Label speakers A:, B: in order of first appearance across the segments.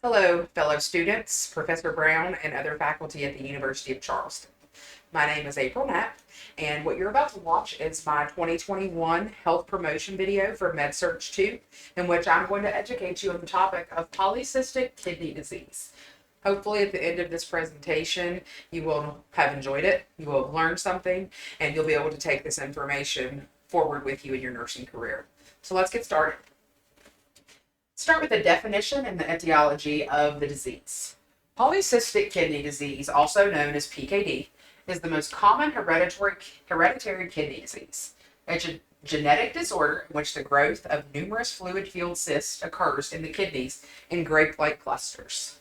A: Hello, fellow students, Professor Brown, and other faculty at the University of Charleston. My name is April Knapp, and what you're about to watch is my 2021 health promotion video for MedSearch 2, in which I'm going to educate you on the topic of polycystic kidney disease. Hopefully, at the end of this presentation, you will have enjoyed it, you will have learned something, and you'll be able to take this information forward with you in your nursing career. So let's get started. Start with the definition and the etiology of the disease. Polycystic kidney disease, also known as PKD, is the most common hereditary kidney disease, a genetic disorder in which the growth of numerous fluid-filled cysts occurs in the kidneys in grape-like clusters.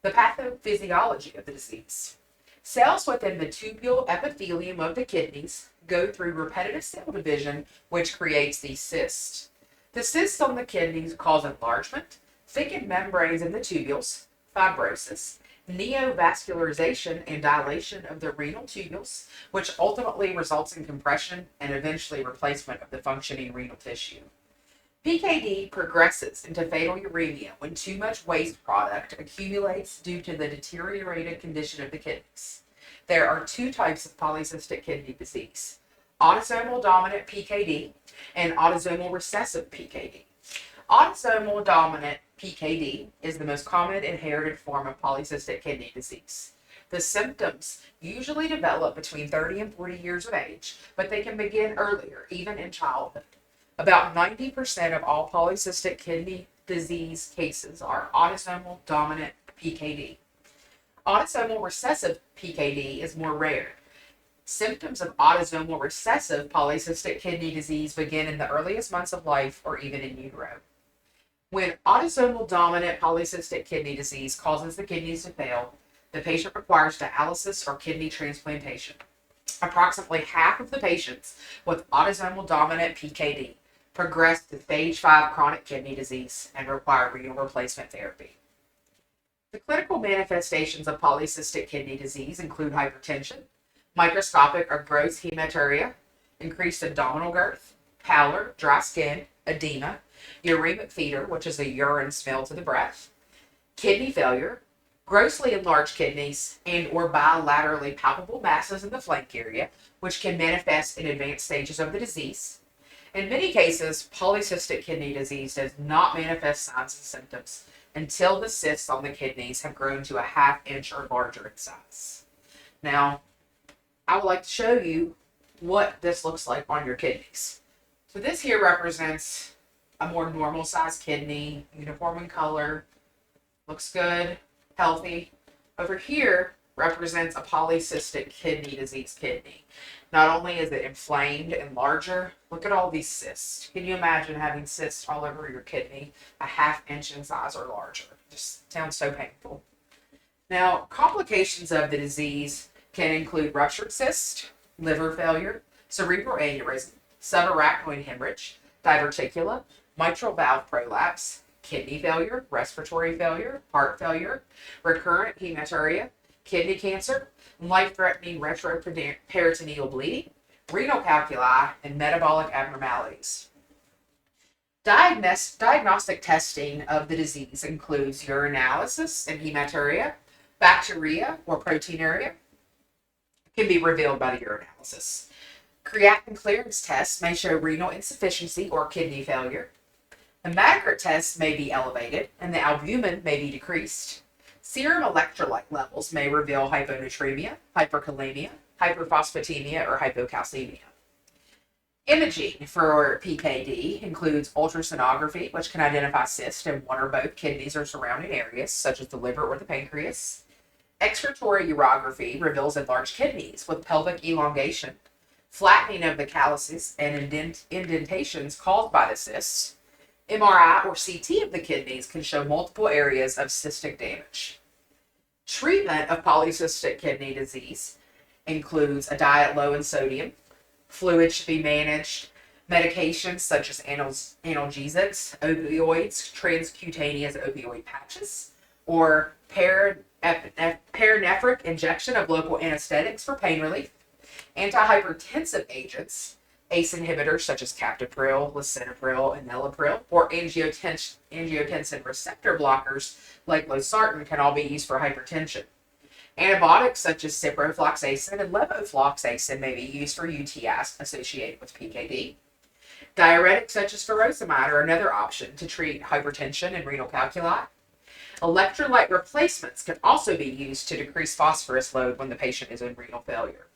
A: The pathophysiology of the disease. Cells within the tubule epithelium of the kidneys go through repetitive cell division, which creates these cysts. The cysts on the kidneys cause enlargement, thickened membranes in the tubules, fibrosis, neovascularization and dilation of the renal tubules, which ultimately results in compression and eventually replacement of the functioning renal tissue. PKD progresses into fatal uremia when too much waste product accumulates due to the deteriorated condition of the kidneys. There are two types of polycystic kidney disease: autosomal dominant PKD and autosomal recessive PKD. Autosomal dominant PKD is the most common inherited form of polycystic kidney disease. The symptoms usually develop between 30 and 40 years of age, but they can begin earlier, even in childhood. About 90% of all polycystic kidney disease cases are autosomal dominant PKD. Autosomal recessive PKD is more rare. Symptoms of autosomal recessive polycystic kidney disease begin in the earliest months of life or even in utero. When autosomal dominant polycystic kidney disease causes the kidneys to fail, the patient requires dialysis or kidney transplantation. Approximately half of the patients with autosomal dominant PKD progress to stage 5 chronic kidney disease and require renal replacement therapy. The clinical manifestations of polycystic kidney disease include hypertension, microscopic or gross hematuria, increased abdominal girth, pallor, dry skin, edema, uremic fever, which is a urine smell to the breath, kidney failure, grossly enlarged kidneys, and or bilaterally palpable masses in the flank area, which can manifest in advanced stages of the disease. In many cases, polycystic kidney disease does not manifest signs and symptoms until the cysts on the kidneys have grown to a half-inch or larger in size. Now, I would like to show you what this looks like on your kidneys. So this here represents a more normal sized kidney, uniform in color, looks good, healthy. Over here represents a polycystic kidney disease kidney. Not only is it inflamed and larger, look at all these cysts. Can you imagine having cysts all over your kidney, a half-inch in size or larger? Just sounds so painful. Now, complications of the disease can include ruptured cyst, liver failure, cerebral aneurysm, subarachnoid hemorrhage, diverticula, mitral valve prolapse, kidney failure, respiratory failure, heart failure, recurrent hematuria, kidney cancer, life-threatening retroperitoneal bleeding, renal calculi, and metabolic abnormalities. Diagnostic testing of the disease includes urinalysis and hematuria, bacteria or proteinuria, can be revealed by the urinalysis. Creatinine clearance tests may show renal insufficiency or kidney failure. Hematocrit tests may be elevated and the albumin may be decreased. Serum electrolyte levels may reveal hyponatremia, hyperkalemia, hyperphosphatemia, or hypocalcemia. Imaging for PKD includes ultrasonography, which can identify cysts in one or both kidneys or surrounding areas, such as the liver or the pancreas. Excretory urography reveals enlarged kidneys with pelvic elongation, flattening of the calyces, and indentations caused by the cysts. MRI or CT of the kidneys can show multiple areas of cystic damage. Treatment of polycystic kidney disease includes a diet low in sodium. Fluid should be managed. Medications such as analgesics, opioids, transcutaneous opioid patches, or paranephric injection of local anesthetics for pain relief, antihypertensive agents, ACE inhibitors such as captopril, lisinopril, and enalapril, or angiotensin receptor blockers like losartan can all be used for hypertension. Antibiotics such as ciprofloxacin and levofloxacin may be used for UTIs associated with PKD. Diuretics such as furosemide are another option to treat hypertension and renal calculi. Electrolyte replacements can also be used to decrease phosphorus load when the patient is in renal failure.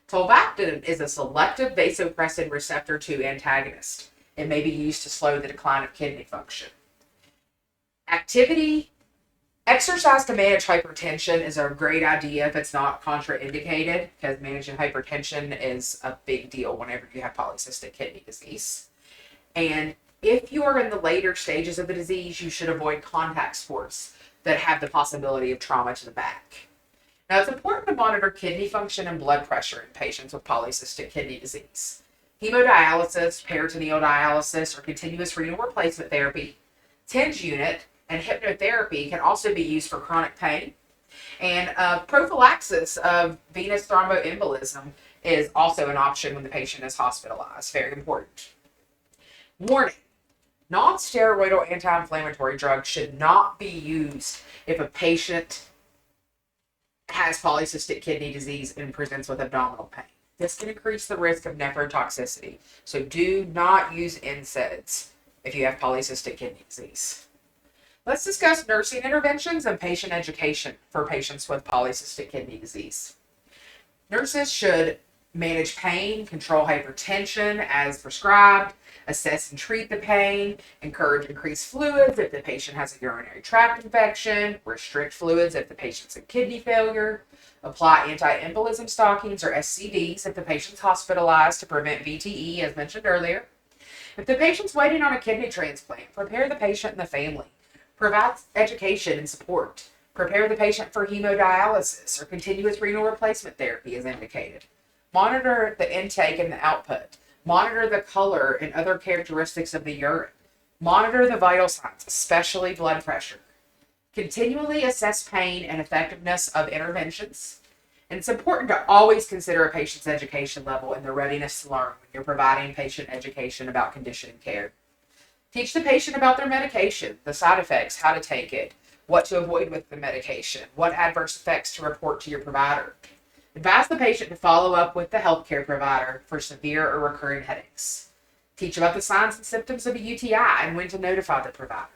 A: Tolvaptan is a selective vasopressin receptor 2 antagonist. It may be used to slow the decline of kidney function. Exercise to manage hypertension is a great idea if it's not contraindicated, because managing hypertension is a big deal whenever you have polycystic kidney disease. And if you are in the later stages of the disease, you should avoid contact sports that have the possibility of trauma to the back. Now, it's important to monitor kidney function and blood pressure in patients with polycystic kidney disease. Hemodialysis, peritoneal dialysis, or continuous renal replacement therapy, TENS unit, and hypnotherapy can also be used for chronic pain. And prophylaxis of venous thromboembolism is also an option when the patient is hospitalized. Very important. Warning: non-steroidal anti-inflammatory drugs should not be used if a patient has polycystic kidney disease and presents with abdominal pain. This can increase the risk of nephrotoxicity. So do not use NSAIDs if you have polycystic kidney disease. Let's discuss nursing interventions and patient education for patients with polycystic kidney disease. Nurses should manage pain, control hypertension as prescribed, assess and treat the pain, encourage increased fluids if the patient has a urinary tract infection, restrict fluids if the patient's in kidney failure, apply anti-embolism stockings or SCDs if the patient's hospitalized to prevent VTE, as mentioned earlier. If the patient's waiting on a kidney transplant, prepare the patient and the family. Provide education and support. Prepare the patient for hemodialysis or continuous renal replacement therapy as indicated. Monitor the intake and the output. Monitor the color and other characteristics of the urine. Monitor the vital signs, especially blood pressure. Continually assess pain and effectiveness of interventions. And it's important to always consider a patient's education level and their readiness to learn when you're providing patient education about condition and care. Teach the patient about their medication, the side effects, how to take it, what to avoid with the medication, what adverse effects to report to your provider. Advise the patient to follow up with the healthcare provider for severe or recurring headaches. Teach about the signs and symptoms of a UTI and when to notify the provider.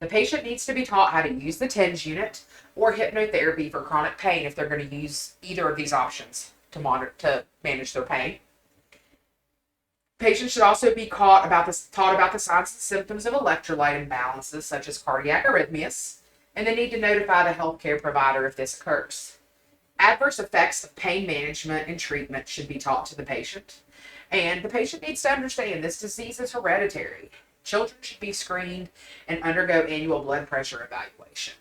A: The patient needs to be taught how to use the TENS unit or hypnotherapy for chronic pain if they're going to use either of these options to manage their pain. Patients should also be taught about the signs and symptoms of electrolyte imbalances such as cardiac arrhythmias, and they need to notify the healthcare provider if this occurs. Adverse effects of pain management and treatment should be taught to the patient, and the patient needs to understand this disease is hereditary. Children should be screened and undergo annual blood pressure evaluation.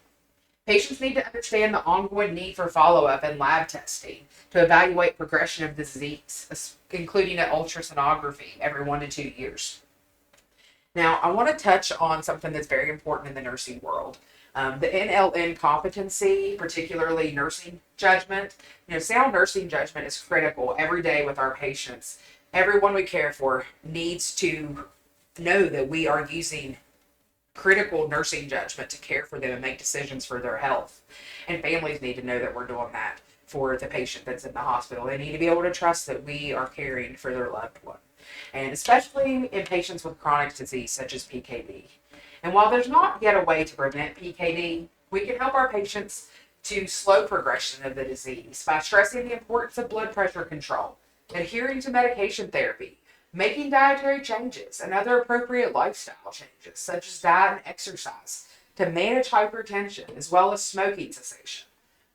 A: Patients need to understand the ongoing need for follow-up and lab testing to evaluate progression of the disease, including an ultrasonography every 1 to 2 years. Now, I want to touch on something that's very important in the nursing world. The NLN competency, particularly nursing judgment. Sound nursing judgment is critical every day with our patients. Everyone we care for needs to know that we are using critical nursing judgment to care for them and make decisions for their health. And families need to know that we're doing that for the patient that's in the hospital. They need to be able to trust that we are caring for their loved one. And especially in patients with chronic disease such as PKD. And while there's not yet a way to prevent PKD, we can help our patients to slow progression of the disease by stressing the importance of blood pressure control, adhering to medication therapy, making dietary changes and other appropriate lifestyle changes, such as diet and exercise, to manage hypertension, as well as smoking cessation.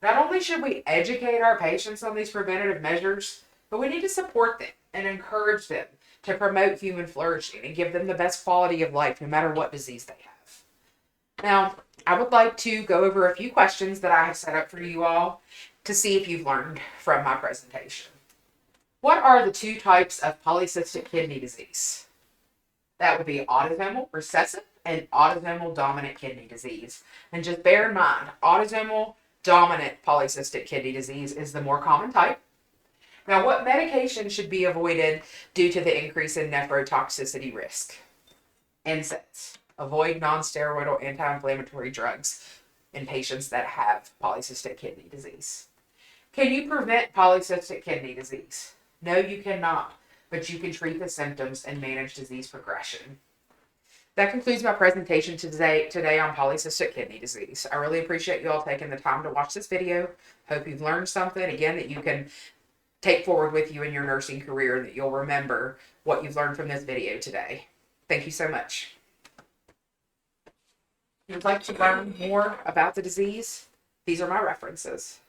A: Not only should we educate our patients on these preventative measures, but we need to support them and encourage them to promote human flourishing and give them the best quality of life, no matter what disease they have. Now, I would like to go over a few questions that I have set up for you all to see if you've learned from my presentation. What are the two types of polycystic kidney disease? That would be autosomal recessive and autosomal dominant kidney disease. And just bear in mind, autosomal dominant polycystic kidney disease is the more common type. Now, what medication should be avoided due to the increase in nephrotoxicity risk? NSAIDs. Avoid non-steroidal anti-inflammatory drugs in patients that have polycystic kidney disease. Can you prevent polycystic kidney disease? No, you cannot, but you can treat the symptoms and manage disease progression. That concludes my presentation today on polycystic kidney disease. I really appreciate you all taking the time to watch this video. Hope you've learned something, again, that you can take forward with you in your nursing career, that you'll remember what you've learned from this video today. Thank you so much. If you'd like to learn more about the disease, these are my references.